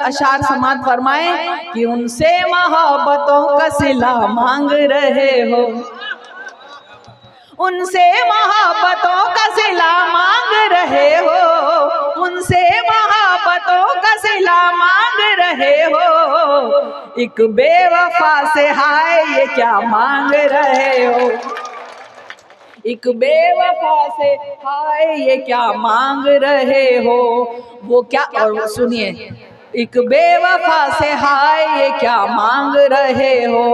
अशार समात फरमाए कि उनसे मोहब्बतों का सिला मांग रहे हो, उनसे मोहब्बतों का सिला मांग रहे हो, उनसे मोहब्बतों का सिला मांग रहे हो, एक बेवफा से हाय ये क्या मांग रहे हो, एक बेवफा से हाय ये क्या मांग रहे हो। वो क्या, और सुनिए, एक बेवफा से हाय ये क्या मांग रहे हो,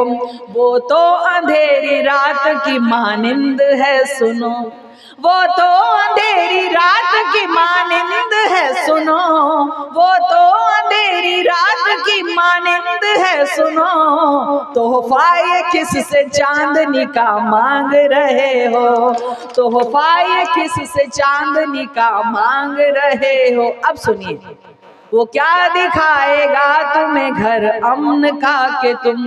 वो तो अंधेरी रात की मानिंद है सुनो, वो तो अंधेरी रात की मानिंद है सुनो, वो तो अंधेरी रात की मानिंद है सुनो, तोहफा ये किससे चांदनी का मांग रहे हो, तोहफा ये किससे चांदनी का मांग रहे हो। अब सुनिए, वो क्या दिखाएगा तुम्हें घर अमन का के तुम,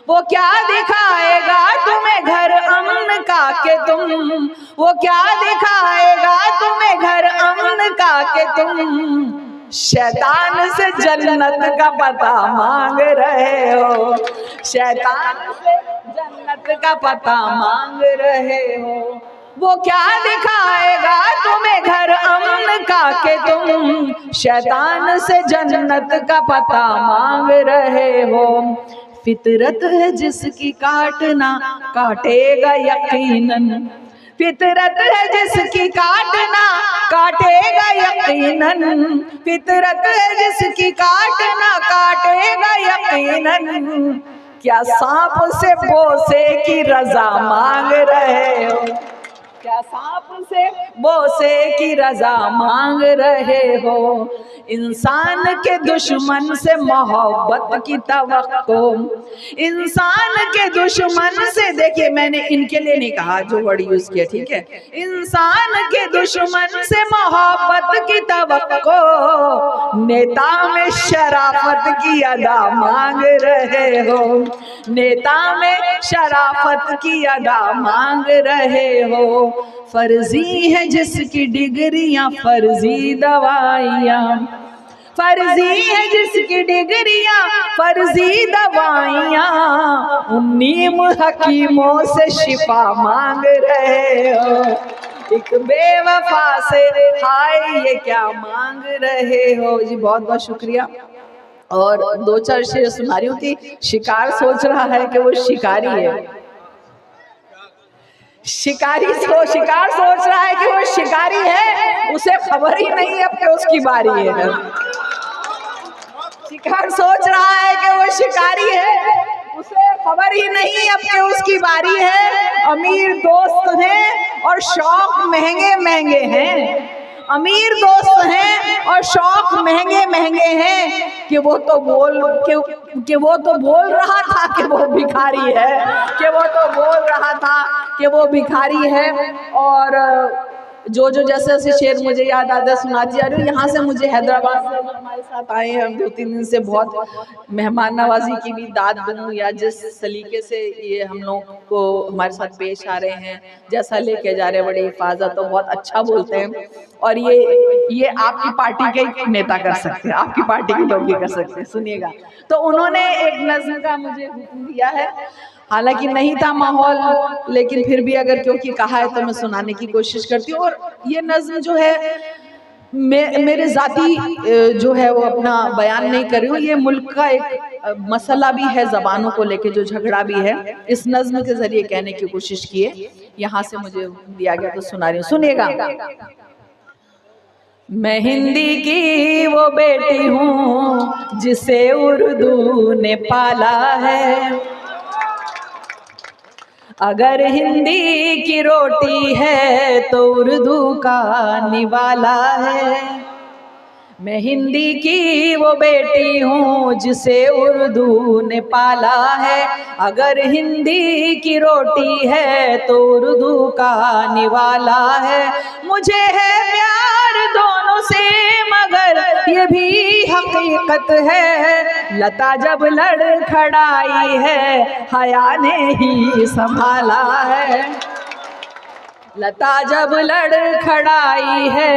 वो क्या दिखाएगा तुम्हें घर अमन का के तुम, वो क्या दिखाएगा तुम्हें घर अमन का के तुम, शैतान से जन्नत का पता मांग रहे हो, शैतान से जन्नत का पता मांग रहे हो। वो क्या दिखाएगा तुम्हें घर अमन का के तुम, शैतान से जन्नत का पता मांग रहे हो। फितरत है जिसकी काटना काटेगा यकीनन, फितरत है जिसकी काटना काटेगा यकीनन, फितरत है जिसकी काटना काटेगा यकीनन, क्या सांप से बोसे की रजा मांग रहे हो, क्या सांप से बोसे की रजा मांग रहे हो। इंसान के दुश्मन से मोहब्बत की तवक्को, इंसान के दुश्मन से, देखिए मैंने इनके लिए नहीं कहा जो वर्ड यूज किया, ठीक है, इंसान के दुश्मन से मोहब्बत की तवक्को, नेता में शराफत की अदा मांग रहे हो, नेता में शराफत की अदा मांग रहे हो। फर्जी है जिसकी डिग्रियां फर्जी दवाइयां, फर्जी है जिसकी डिग्रियां फर्जी दवाइयां, उन नीम हकीमों से शिफा मांग रहे हो, एक बेवफा से हाय ये क्या मांग रहे हो। जी बहुत बहुत शुक्रिया। और दो चार शेर सुना रही हूँ कि शिकार सोच रहा है कि वो शिकारी है, शिकार सोच रहा है कि वो शिकारी है, उसे खबर ही नहीं है अब कि उसकी बारी है। शिकार सोच रहा है कि वो शिकारी है, उसे खबर ही नहीं अब कि उसकी बारी है। अमीर दोस्त हैं और शौक महंगे महंगे हैं, अमीर दोस्त हैं और शौक महंगे महंगे हैं, कि वो तो बोल रहा था कि वो भिखारी है, कि वो तो बोल रहा था कि वो भिखारी है। और जो जैसे जैसे शेर मुझे याद आता है सुनाती जा रही हूँ। यहाँ से मुझे हैदराबाद से हमारे साथ आए हैं, हम 2-3 दिन से बहुत मेहमान नवाजी की भी दाद दूँ, या जिस सलीके से ये हम लोग को हमारे साथ पेश आ रहे हैं, जैसा लेके जा रहे हैं, बड़ी हिफाजत, तो बहुत अच्छा बोलते हैं। और ये आपकी पार्टी के नेता कर सकते हैं, आपकी पार्टी के लोग भी कर सकते हैं। सुनिएगा, तो उन्होंने एक नज़्म का मुझे हुक्म दिया है, हालांकि नहीं था माहौल, लेकिन फिर भी अगर क्योंकि कहा है तो मैं सुनाने की कोशिश करती हूँ। और ये नज़्म जो है मेरे ज़ाती जो है वो अपना बयान नहीं कर रही हूँ, ये मुल्क का एक मसला भी है, ज़बानों को लेके जो झगड़ा भी है, इस नज़्म के ज़रिए कहने की कोशिश की है। यहाँ से मुझे दिया गया तो सुना रही हूँ, सुनिएगा। मैं हिंदी की वो बेटी हूँ जिसे उर्दू ने पाला है, अगर हिंदी की रोटी है तो उर्दू का निवाला है। मैं हिंदी की वो बेटी हूँ जिसे उर्दू ने पाला है, अगर हिंदी की रोटी है तो उर्दू का निवाला है। मुझे है प्यार दोनों से मगर ये भी हकीकत है, लता जब लड़खड़ाई है हया ने ही संभाला है, लता जब लड़खड़ाई है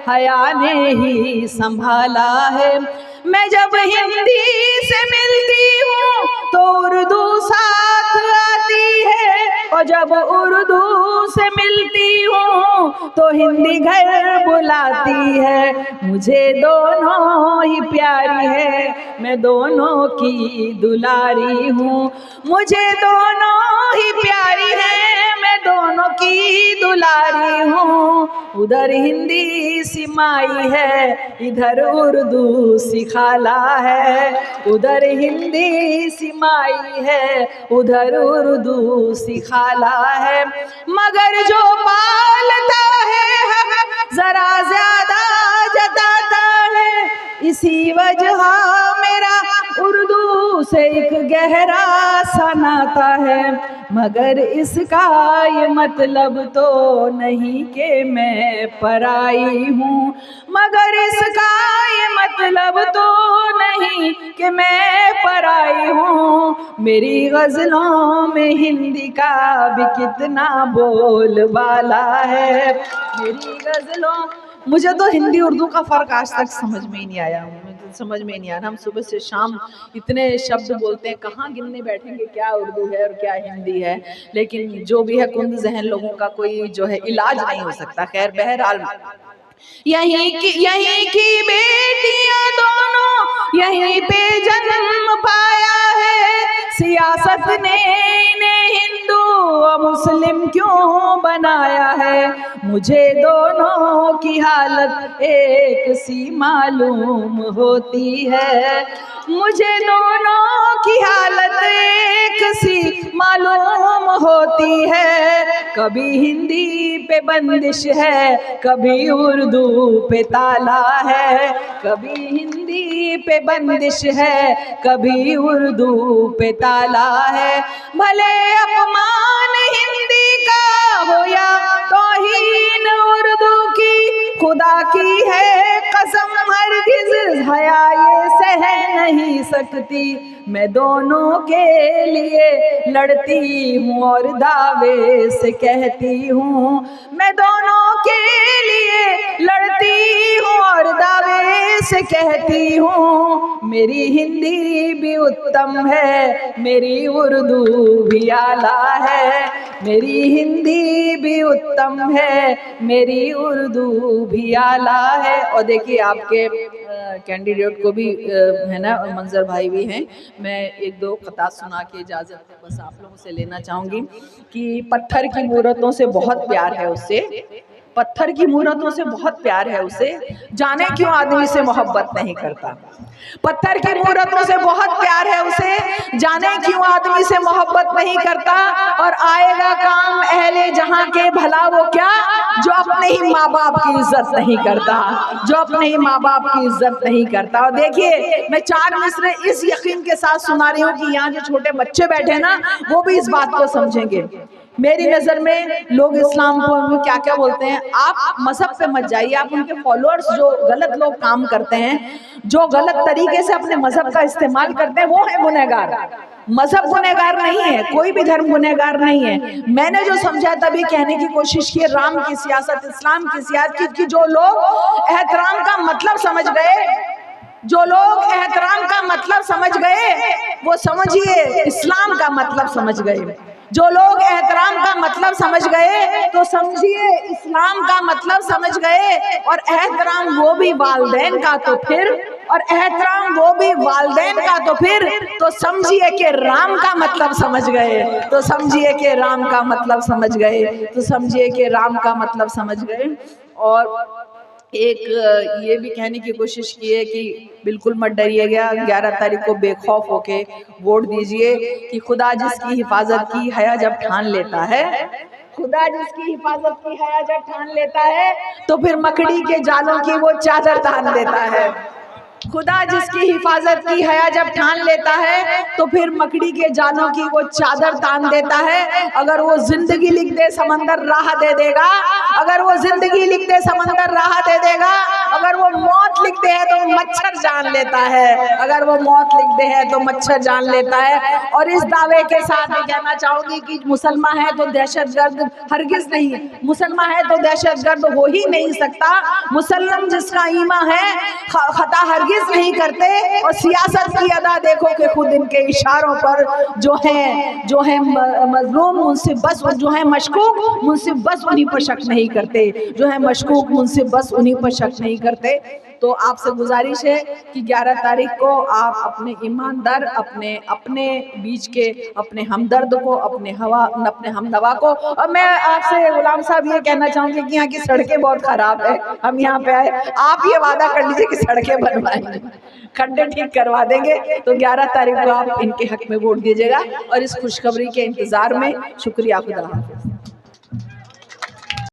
हया ने ही संभाला है। मैं जब हिंदी से मिलती हूँ तो उर्दू साथ आती है, और जब उर्दू से मिलती हूँ तो हिंदी घर बुलाती है। मुझे दोनों ही प्यारी है, मैं दोनों की दुलारी हूँ। मुझे दोनों ही प्यारी है, मैं दोनों की दुलारी हूँ। उधर हिंदी सी माई है, इधर उर्दू सी खाला है। उधर हिंदी सी माई है, उधर उर्दू सी खाला है। मगर जो पालता है हक जरा ज्यादा जताता है, इसी वजह मेरा उर्दू से एक गहरा सा नाता है। मगर इसका ये मतलब तो नहीं कि मैं पराई हूँ, मगर इसका ये मतलब तो नहीं कि मैं पराई हूँ। मेरी गज़लों में हिंदी का भी कितना बोलबाला है। मेरी गज़लों, मुझे तो हिंदी उर्दू का फ़र्क आज तक समझ में ही नहीं आया। समझ में नहीं आ रहा, हम सुबह से शाम इतने शब्द बोलते हैं, कहाँ गिनने बैठेंगे क्या उर्दू है और क्या हिंदी है। लेकिन जो भी है, कुंद ज़हन लोगों का कोई जो है इलाज नहीं हो सकता। खैर, बहरहाल यहीं की बेटियां दोनों यहीं पे जन्म पाया है। सियासत ने इन्हें हिंदू और मुस्लिम क्यों बनाया है। मुझे दोनों की हालत एक सी मालूम होती है। मुझे दोनों की हालत एक सी मालूम होती है। कभी हिंदी पे बंदिश है, कभी उर्दू पे ताला है। कभी हिंदी पे बंदिश है, कभी उर्दू पे ताला है। भले अपमान हिंदी का हो या तौहीन उर्दू की, खुदा की है कसम हरगिज़ हया ये सह नहीं सकती। मैं दोनों के लिए लड़ती हूँ और दावे से कहती हूँ। मैं दोनों के लिए लड़ती हूँ और दावे से कहती हूँ। मेरी हिंदी भी उत्तम है, मेरी उर्दू भी आला है। मेरी हिंदी भी उत्तम है, मेरी उर्दू भी आला है। और देखिए, आपके कैंडिडेट को भी है ना, मंजर भाई भी हैं। मैं एक दो खता सुना के इजाज़त बस आप लोगों से लेना चाहूँगी कि पत्थर की मूरतों से बहुत प्यार है उसे, पत्थर की मूरतों से बहुत प्यार है उसे, जाने क्यों आदमी से मोहब्बत नहीं करता। पत्थर की मूरतों से बहुत प्यार है उसे, जाने क्यों आदमी से मोहब्बत नहीं करता। और आएगा काम अहले जहां के भला वो क्या, जो अपने ही माँ बाप की इज्जत नहीं करता, जो अपने ही माँ बाप की इज्जत नहीं करता। और देखिए, मैं चार मिसरे इस यकीन के साथ सुना रही हूँ कि यहाँ जो छोटे बच्चे बैठे ना, वो भी इस बात को समझेंगे। मेरी नज़र में लोग इस्लाम को क्या क्या बोलते हैं, आप मजहब पे मत जाइए। आप उनके फॉलोअर्स जो गलत लोग काम करते हैं, जो गलत तरीके से अपने मजहब का इस्तेमाल करते हैं, वो है गुनहगार। मजहब गुनहगार नहीं है, कोई भी धर्म गुनहगार नहीं है। मैंने जो समझा तभी कहने की कोशिश की, राम की सियासत, इस्लाम की सियासत की। जो लोग एहतराम का मतलब समझ गए, जो लोग एहतराम का मतलब समझ गए, वो समझिए इस्लाम का मतलब समझ गए। जो लोग एहतराम का मतलब समझ गए, तो समझिए इस्लाम का मतलब समझ गए। और एहतराम वो भी वालिदैन का, तो फिर, और एहतराम वो भी वालिदैन का, तो फिर तो समझिए कि राम का मतलब समझ गए। तो समझिए कि राम का मतलब समझ गए, तो समझिए कि राम का मतलब समझ गए। और एक ये भी कहने की कोशिश की है कि बिल्कुल मत डरिएगा, 11 तारीख को बेखौफ होके वोट दीजिए। कि खुदा जिसकी हिफाजत की हया जब ठान लेता है, खुदा जिसकी हिफाजत की हया जब ठान लेता है, तो फिर मकड़ी के जालों की वो चादर तान देता है। खुदा जिसकी हिफाजत की हया जब ठान लेता है, तो फिर मकड़ी के जालों की वो चादर तान देता है। अगर वो जिंदगी लिख दे समंदर राह दे देगा, अगर वो जिंदगी लिख दे समंदर राह दे देगा। अगर वो मौत लिखते हैं तो मच्छर जान लेता है, अगर वो मौत लिखते हैं तो मच्छर जान लेता है। और इस दावे के साथ मैं कहना चाहूंगी कि मुसलमान है तो दहशतगर्द हरगिज नहीं, मुसलमान है तो दहशतगर्द हो ही नहीं सकता। मुसलमान जिसका ईमान है, खता हरगिज सियासत नहीं करते, और सियासत की अदा देखो कि खुद इनके इशारों पर जो है मजलूम मुनसिफ बस, जो है मशकूक मुनसिफ बस उन्हीं पर शक नहीं करते, जो है मशकूक मुनसिफ बस उन्हीं पर शक नहीं करते। तो आपसे गुजारिश है कि 11 तारीख को आप अपने ईमानदार, अपने बीच के अपने हमदर्द को, अपने हमनवा को, और मैं आपसे गुलाम साहब ये कहना चाहूंगी कि यहाँ की सड़कें बहुत खराब है, हम यहाँ पे आए, आप ये वादा कर लीजिए कि सड़कें बनवाएंगे, खड्डे ठीक करवा देंगे। तो 11 तारीख को आप इनके हक में वोट दीजिएगा, और इस खुशखबरी के इंतजार में शुक्रिया, खुदा हाफिज़।